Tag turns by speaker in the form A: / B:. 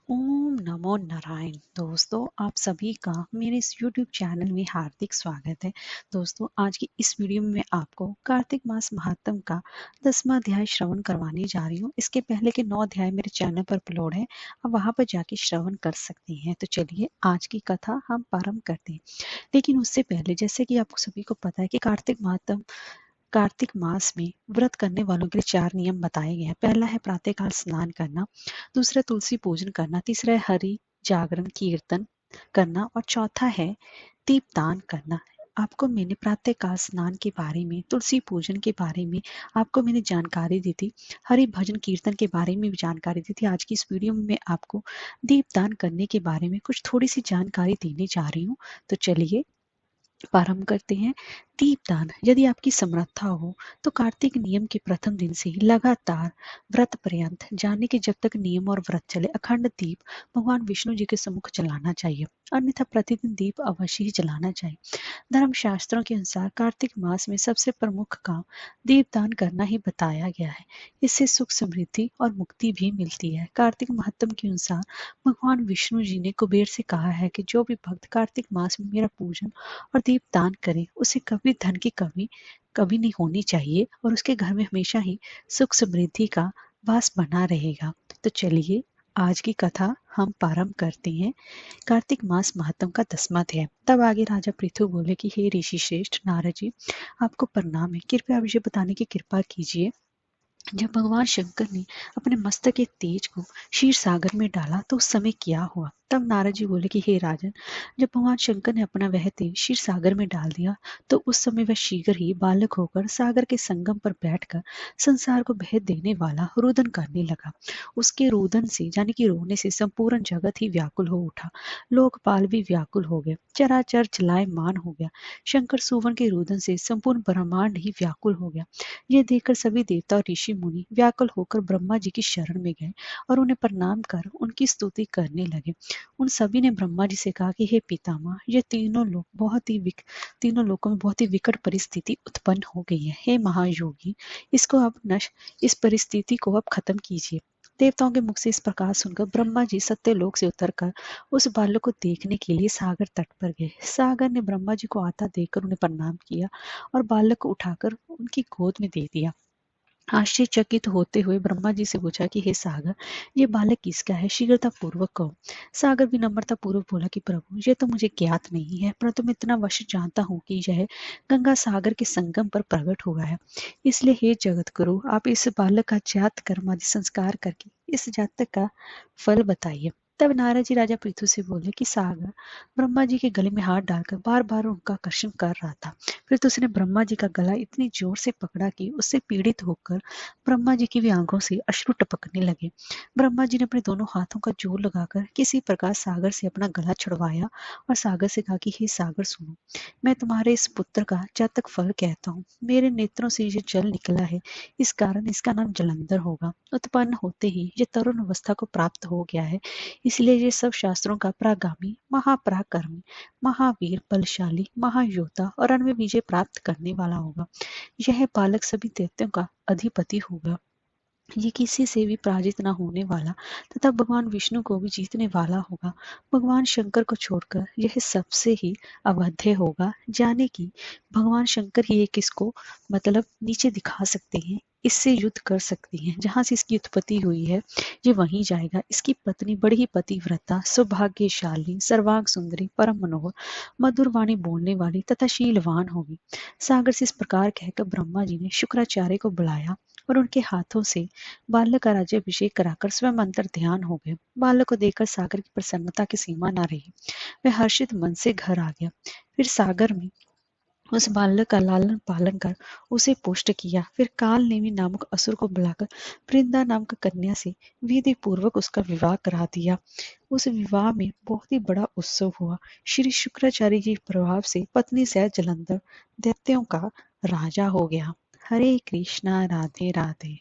A: ओम नमो नारायण। दोस्तों, आप सभी का मेरे इस YouTube चैनल में हार्दिक स्वागत है। दोस्तों, आज की इस वीडियो में मैं आपको कार्तिक मास महात्म का 10वां अध्याय श्रवण करवाने जा रही हूँ। इसके पहले के 9 अध्याय मेरे चैनल पर अपलोड है, आप वहां पर जाके श्रवण कर सकते हैं। तो चलिए आज की कथा हम प्रारंभ करते हैं। लेकिन उससे पहले, जैसे कि आपको सभी को पता है कि कार्तिक मास में व्रत करने वालों के लिए 4 नियम बताए गए हैं। पहला है प्रातःकाल स्नान करना, दूसरा तुलसी पूजन करना, तीसरा है हरि जागरण कीर्तन करना और चौथा है दीपदान करना। आपको मैंने प्रातःकाल स्नान के बारे में, तुलसी पूजन के बारे में आपको मैंने जानकारी दी थी, हरि भजन कीर्तन के बारे में भी जानकारी दी थी। आज की इस वीडियो में मैं आपको दीपदान करने के बारे में कुछ थोड़ी सी जानकारी देने जा रही हूँ। तो चलिए प्रारंभ करते हैं। दीपदान, यदि आपकी समर्था हो तो कार्तिक नियम के प्रथम दिन से ही लगातार व्रत पर्यंत, जाने के जब तक नियम और व्रत चले, अखंड दीप भगवान विष्णु जी के सम्मुख जलाना चाहिए। अन्यथा प्रतिदिन दीप अवश्य ही जलाना चाहिए। धर्म शास्त्रों के अनुसार कार्तिक मास में सबसे प्रमुख काम दीपदान करना ही बताया गया है। इससे सुख समृद्धि और मुक्ति भी मिलती है। कार्तिक महात्म के अनुसार भगवान विष्णु जी ने कुबेर से कहा है कि जो भी भक्त कार्तिक मास में मेरा पूजन और दीपदान करे, उसे कभी धन की कमी कभी नहीं होनी चाहिए और उसके घर में हमेशा ही सुख समृद्धि का वास बना रहेगा। तो चलिए आज की कथा हम प्रारंभ करते हैं। कार्तिक मास महात्म का 10वां अध्याय। तब आगे राजा पृथु बोले कि हे ऋषि श्रेष्ठ नारद जी, आपको प्रणाम है, कृपया मुझे बताने की कृपा कीजिए। जब भगवान शंकर ने अपने मस्तक के तेज को क्षीर सागर में डाला तो उस समय क्या हुआ? तब नारद जी बोले कि हे राजन, जब भगवान शंकर ने अपना वह तेज क्षीर सागर में डाल दिया तो उस समय वह शीघ्र ही बालक होकर सागर के संगम पर बैठकर संसार को भेद देने वाला रुदन करने लगा। उसके रुदन से, यानी कि रोने से, संपूर्ण जगत ही व्याकुल हो उठा। लोकपाल भी व्याकुल हो गए, चराचर चलायमान हो गया। शंकर सुवन के रुदन से संपूर्ण ब्रह्मांड ही व्याकुल हो गया। यह देखकर सभी देवता और ऋषि मुनि व्याकुल होकर ब्रह्मा जी की शरण में गए और उन्हें प्रणाम कर उनकी स्तुति करने लगे। उन सभी ने ब्रह्मा जी से कहा कि हे पितामह, ये तीनों लोकों में बहुत ही विकट परिस्थिति उत्पन्न हो गई है। हे महायोगी, इस परिस्थिति को अब खत्म कीजिए। देवताओं के मुख से इस प्रकार सुनकर ब्रह्मा जी सत्यलोक से उतरकर उस बालक को देखने के लिए सागर तट पर गए। सागर ने ब्रह्मा जी को आता देखकर उन्हें प्रणाम किया और बालक को उठाकर उनकी गोद में दे दिया। आश्चर्यचकित होते हुए ब्रह्मा जी से पूछा कि हे सागर, ये बालक किसका है? शीघ्रता पूर्वक कहो। सागर भी नम्रता पूर्वक बोला कि प्रभु, ये तो मुझे ज्ञात नहीं है, परंतु मैं इतना अवश्य जानता हूँ कि यह गंगा सागर के संगम पर प्रकट हुआ है। इसलिए हे जगत गुरु, आप इस बालक का जात कर्म आदि संस्कार करके इस जातक का फल बताइए। तब नारद जी राजा पृथु से बोले कि सागर ब्रह्मा जी के गले में हाथ डालकर बार बार उनका आकर्षण कर रहा था। फिर उसने ब्रह्मा जी का गला इतनी जोर से पकड़ा कि उससे पीड़ित होकर ब्रह्मा जी की भी आंखों से अश्रु टपकने लगे। ब्रह्मा जी ने अपने दोनों हाथों का जोर लगाकर किसी प्रकार सागर से अपना गला छुड़वाया और सागर से कहा कि हे सागर सुनो, मैं तुम्हारे इस पुत्र का जातक फल कहता हूँ। मेरे नेत्रों से ये जल निकला है, इस कारण इसका नाम जलंधर होगा। उत्पन्न होते ही ये तरुण अवस्था को प्राप्त हो गया है, इसलिए ये सब शास्त्रों का प्रागामी, महापराक्रमी, महावीर, बलशाली, महायोद्धा और अन्य विजय प्राप्त करने वाला होगा। यह बालक सभी दैत्यों का अधिपति होगा। ये किसी से भी पराजित न होने वाला तथा भगवान विष्णु को भी जीतने वाला होगा। भगवान शंकर को छोड़कर यह सबसे ही अवध्य होगा। जाने कि भगवान शंकर ही एक इसको नीचे दिखा सकते हैं, इससे युद्ध कर सकती हैं। जहां से इसकी उत्पत्ति हुई है ये वहीं जाएगा। इसकी पत्नी बड़ी ही पतिव्रता, सौभाग्यशाली, सर्वांग सुंदरी, परम मनोहर, मधुर वाणी बोलने वाली तथा शीलवान होगी। सागर से इस प्रकार कहकर ब्रह्मा जी ने शुक्राचार्य को बुलाया और उनके हाथों से बालक का राज्याभिषेक कराकर स्वयं अंतर ध्यान हो गए। बालक को देखकर सागर की प्रसन्नता की सीमा न रही। वह हर्षित मन से घर आ गया। फिर सागर में उस बालक का लालन पालन कर उसे पुष्ट किया। फिर काल नेमी नामक असुर को बुलाकर वृंदा नाम की कन्या से विधि पूर्वक उसका विवाह करा दिया। उस विवाह में बहुत ही बड़ा उत्सव हुआ। श्री शुक्राचार्य जी प्रभाव से पत्नी सहित जलंधर दैत्यों का राजा हो गया। हरे कृष्णा, राधे राधे।